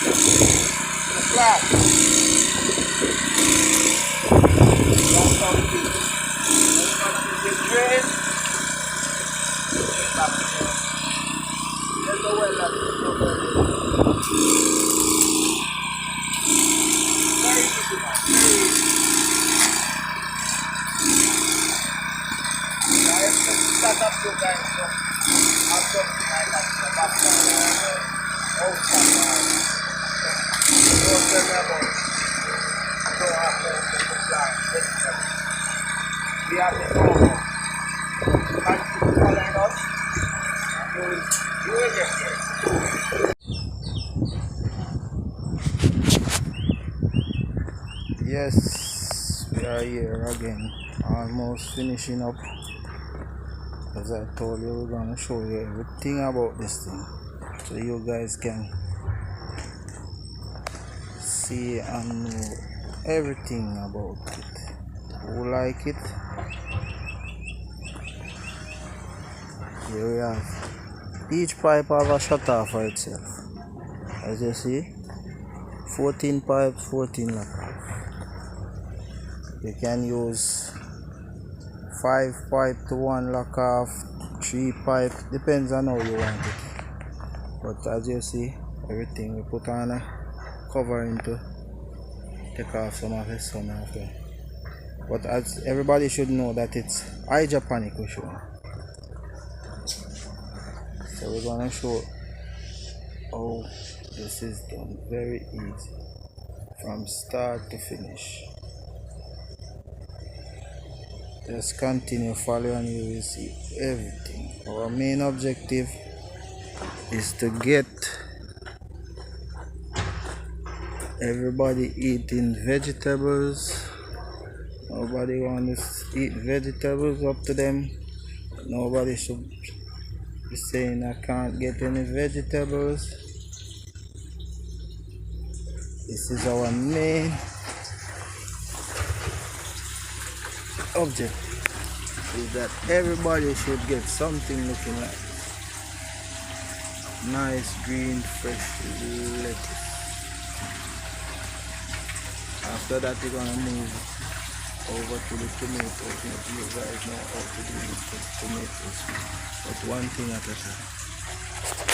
Flat. That's how it is. The drain. Back there. There's no well that is not there. Very easy, man. Very easy. I have to start up you guys, so I've got my back outside. Don't tell me about it. Don't have to supply. We have the normal. Continue following us, and you will get there. Yes, we are here again, almost finishing up. As I told you, we're gonna show you everything about this thing, so you guys can see and know everything about it. Who like it? Here we have each pipe have a shutter for itself. As you see, 14 pipes, 14 lock. You can use 5 pipe to 1 lock off, 3 pipe, depends on how you want it. But as you see, everything we put on a covering to take off some of the sun after. But as everybody should know that it's hydroponic we show. So we're gonna show how this is done. Very easy from start to finish. Just continue following, you will see everything. Our main objective is to get everybody eating vegetables. Nobody wants to eat vegetables, up to them. Nobody should be saying I can't get any vegetables. This is our main object, is that everybody should get something looking like nice green fresh lettuce. After that we're gonna move over to the tomatoes. You guys know how to do this with tomatoes, but one thing at a time.